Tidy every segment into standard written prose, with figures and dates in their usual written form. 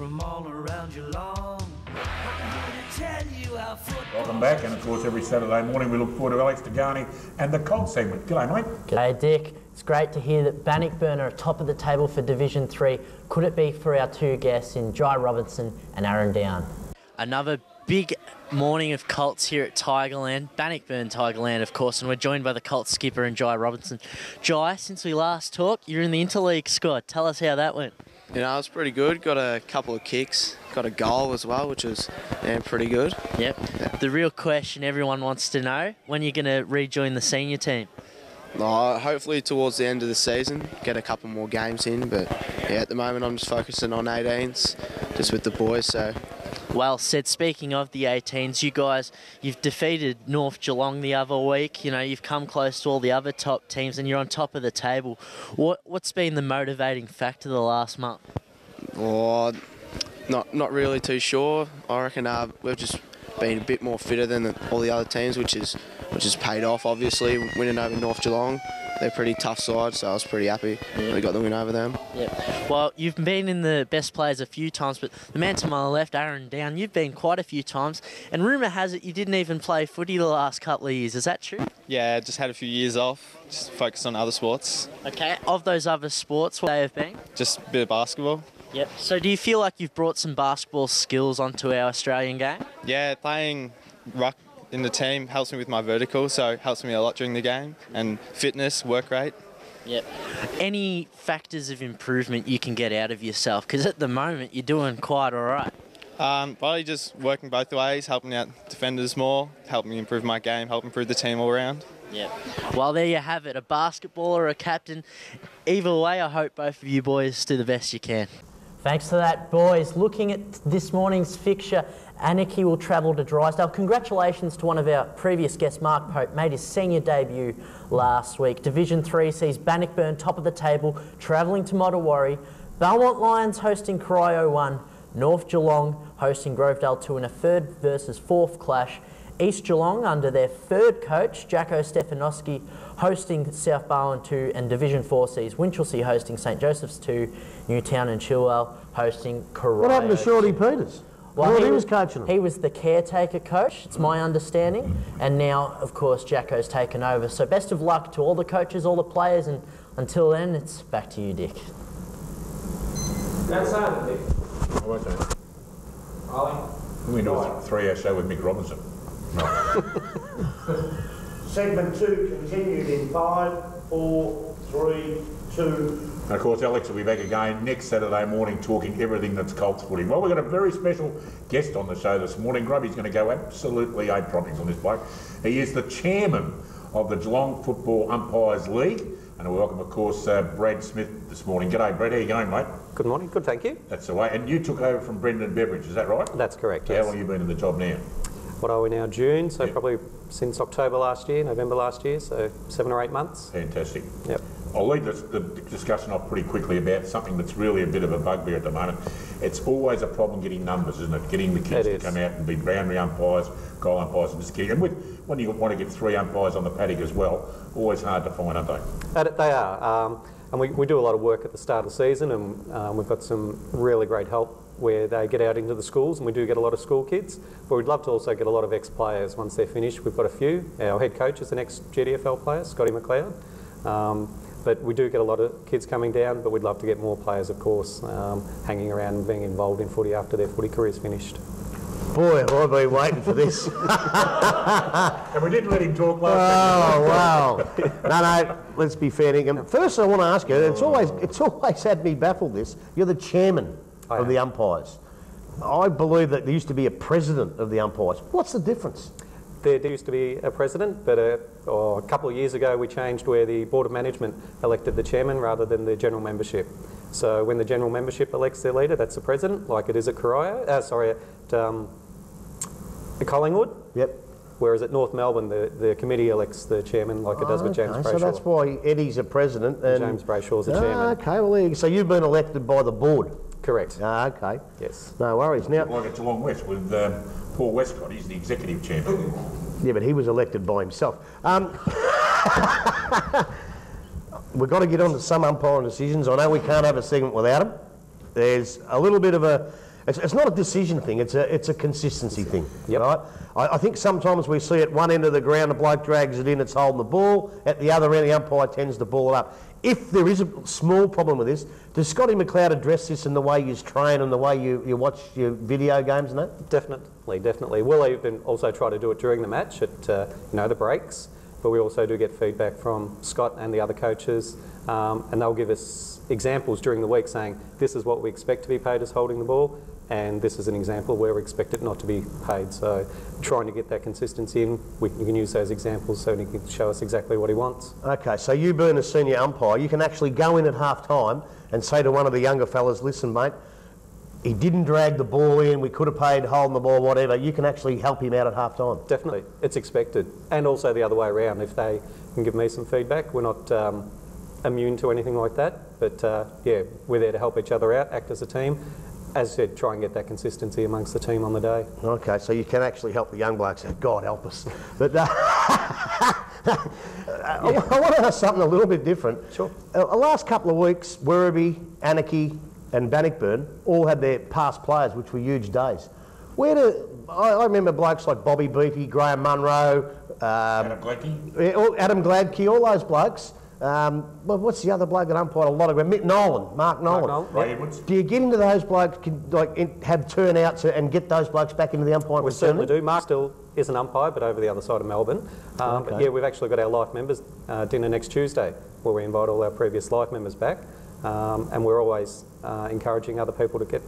from all around Geelong. I'm here to tell you how football... Welcome back, and of course every Saturday morning we look forward to Alex Tigani and the Colts segment. G'day mate. G'day Dick. It's great to hear that Bannockburn are top of the table for Division 3. Could it be for our two guests in Jai Robertson and Aaron Down? Another big morning of Colts here at Tigerland, Bannockburn Tigerland of course, and we're joined by the Colts skipper and Jai Robertson. Jai, since we last talked, you're in the interleague squad. Tell us how that went. You know, it was pretty good. Got a couple of kicks, got a goal as well, which was pretty good. Yep. Yeah. The real question everyone wants to know, when you're going to rejoin the senior team? Hopefully towards the end of the season, get a couple more games in, but yeah, at the moment I'm just focusing on 18s, just with the boys, so... Well said. Speaking of the 18s, you guys, you've defeated North Geelong the other week. You know, you've come close to all the other top teams and you're on top of the table. What's been the motivating factor the last month? Oh, not really too sure. I reckon we've just been a bit more fitter than all the other teams, which has paid off, obviously, winning over North Geelong. They're a pretty tough side, so I was pretty happy when we got the win over them. Yeah. Well, you've been in the best players a few times, but the man to my left, Aaron Down, you've been quite a few times, and rumour has it you didn't even play footy the last couple of years. Is that true? Yeah, just had a few years off, just focused on other sports. Okay, of those other sports, what they have been? Just a bit of basketball. Yep. So do you feel like you've brought some basketball skills onto our Australian game? Yeah, playing ruck in the team helps me with my vertical, so it helps me a lot during the game, and fitness, work rate. Yep. Any factors of improvement you can get out of yourself? Because at the moment you're doing quite all right. Probably just working both ways, helping out defenders more, helping me improve my game, help improve the team all around. Yeah. Well, there you have it, a basketballer, a captain. Either way, I hope both of you boys do the best you can. Thanks for that, boys. Looking at this morning's fixture, Anarchy will travel to Drysdale. Congratulations to one of our previous guests, Mark Pope, made his senior debut last week. Division 3 sees Bannockburn top of the table, travelling to Mottawarri. Belmont Lions hosting Corio 1. North Geelong hosting Grovedale 2 in a third versus fourth clash. East Geelong, under their third coach, Jacko Stefanowski, hosting South Barwon 2, and Division 4 sees Winchelsea hosting St Joseph's 2, Newtown and Chilwell hosting Corio. What happened to Shorty Peters? Well, he was coaching them. He was the caretaker coach, it's my understanding, and now, of course, Jacko's taken over. So best of luck to all the coaches, all the players, and until then, it's back to you, Dick. That's it, Dick. I won't say. Ollie? We do a 3-hour show with Mick Robinson. No. Segment 2 continued in 5, 4, 3, 2. And of course, Alex will be back again next Saturday morning talking everything that's Colts footy. Well, we've got a very special guest on the show this morning. Grubby's going to go absolutely ape-trottings on this bloke. He is the chairman of the Geelong Football Umpires League. And we welcome, of course, Brad Smith this morning. G'day, Brad. How you going, mate? Good morning. Good, thank you. That's the way. And you took over from Brendan Beveridge, is that right? That's correct, So yes. how long have you been in the job now? What are we now, June? So probably since October last year, November last year, so 7 or 8 months. Fantastic. Yep. I'll lead the discussion off pretty quickly about something that's really a bit of a bugbear at the moment. It's always a problem getting numbers, isn't it? Getting the kids to come out and be boundary umpires, goal umpires, and just getting... And when you want to get 3 umpires on the paddock as well, always hard to find, aren't they? They are. And we do a lot of work at the start of the season, and we've got some really great help where they get out into the schools, and we do get a lot of school kids, but we'd love to also get a lot of ex-players once they're finished. We've got a few. Our head coach is an ex-GDFL player, Scotty McLeod. But we do get a lot of kids coming down, but we'd love to get more players, of course, hanging around and being involved in footy after their footy career's finished. Boy, have I been waiting for this. And we didn't let him talk last time. Oh, wow. No, let's be fair to him. First, I want to ask you, it's always had me baffled this. You're the chairman of the umpires. I believe that there used to be a president of the umpires. What's the difference? There used to be a president, but a couple of years ago we changed where the Board of Management elected the chairman rather than the general membership. So when the general membership elects their leader, that's the president, like it is at Collingwood. Yep. Whereas at North Melbourne, the committee elects the chairman, like it does with James Brayshaw. So that's why Eddie's a president and James Brayshaw's the chairman. Okay, well, so you've been elected by the board. Correct. Okay. Yes. No worries. Now, like at Geelong West with Paul Westcott, he's the executive chairman. Yeah, but he was elected by himself. We've got to get on to some umpiring decisions. I know we can't have a segment without them. There's a little bit of a it's not a decision thing, it's a consistency thing, Yep. right? I think sometimes we see at one end of the ground a bloke drags it in, it's holding the ball, at the other end the umpire tends to ball it up. If there is a small problem with this, does Scotty McLeod address this in the way you train and the way you watch your video games and that? Definitely. We'll even also try to do it during the match at the breaks, but we also do get feedback from Scott and the other coaches, and they'll give us examples during the week saying this is what we expect to be paid as holding the ball, and this is an example where we expect it not to be paid. So trying to get that consistency in, you can use those examples so he can show us exactly what he wants. Okay, so you being a senior umpire, you can actually go in at half time and say to one of the younger fellas, listen mate, he didn't drag the ball in, we could have paid holding the ball, whatever. You can actually help him out at half time. Definitely, it's expected. And also the other way around, if they can give me some feedback, we're not immune to anything like that, but yeah, we're there to help each other out, act as a team. As I said, try and get that consistency amongst the team on the day. Okay, so you can actually help the young blokes out. God help us. But I want to ask something a little bit different. Sure. The last couple of weeks, Werribee, Anarchy and Bannockburn all had their past players, which were huge days. I remember blokes like Bobby Beattie, Graham Munro, Adam Gladkey. Adam Gladkey, all those blokes. Well, what's the other bloke that umpired a lot of Mick Nolan, Mark Nolan. Ray Edwards. Do you get into those blokes, have turnouts and get those blokes back into the umpiring? We certainly do. Mark still is an umpire, but over the other side of Melbourne. Okay. But yeah, we've actually got our life members dinner next Tuesday, where we invite all our previous life members back, and we're always encouraging other people to get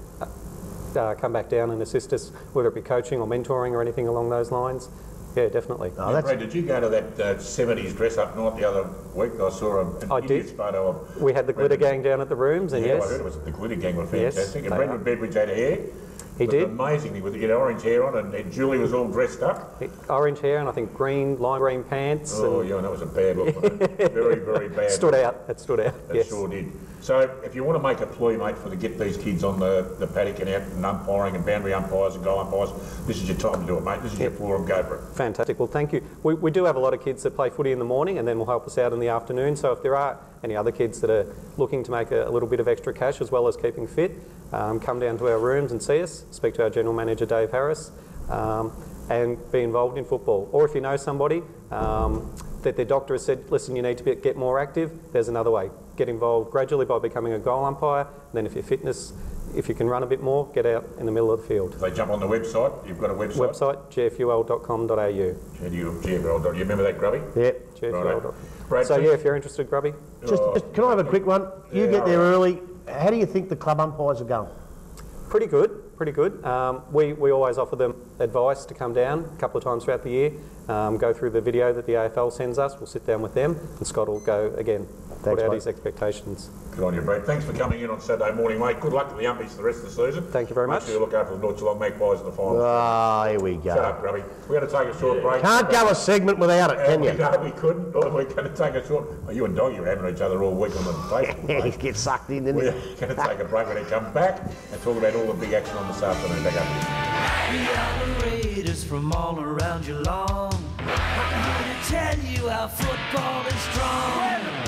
come back down and assist us, whether it be coaching or mentoring or anything along those lines. Yeah, definitely. Oh, Brad, did you go to that 70s dress-up night the other week? I saw an idiot's photo of... We had the glitter gang down at the rooms, and yeah, yes. I heard it was the glitter gang were fantastic. Yes, and Brendan Bedridge had hair. He did. Amazingly, he had orange hair on, and Julie was all dressed up. Orange hair and I think lime green pants. Oh, yeah, that was a bad look, wasn't it? Very, very bad. It stood out. It yes. Sure did. So, if you want to make a plea, mate, to get these kids on the paddock and out and umpiring and boundary umpires and goal umpires, this is your time to do it, mate. This is your forum. Go for it. Fantastic. Well, thank you. We do have a lot of kids that play footy in the morning and then will help us out in the afternoon. So if there are any other kids that are looking to make a little bit of extra cash as well as keeping fit, come down to our rooms and see us, speak to our General Manager Dave Harris, and be involved in football. Or if you know somebody that their doctor has said, listen, you need to get more active, there's another way. Get involved gradually by becoming a goal umpire, and then if you can run a bit more, get out in the middle of the field. If they jump on the website, you've got a website? Website, gful.com.au. GFL. You remember that, Grubby? Yeah. GFL. Brad, so yeah, if you're interested, Grubby. Just, can I have a quick one? You get there early. How do you think the club umpires are going? Pretty good. We always offer them advice to come down a couple of times throughout the year, go through the video that the AFL sends us. We'll sit down with them, and Scott will go again, put out his expectations. Good on you, Brad. Thanks for coming in on Saturday morning, mate. Good luck to the Umpies for the rest of the season. Thank you very much. Make sure you look after the North Geelong Magpies in the final. Ah, here we go. Shut up, Grubby. We're going to take a short break. Can't go a segment without it, can you? No, we couldn't. We're going to take a short... Oh, you and Doggy were having each other all week on the Facebook. He gets sucked in, didn't he? We're going to take a break when he comes back and talk about all the big action on this afternoon. Back up here. We are the Raiders from all around Geelong. I'm here to tell you our football is strong.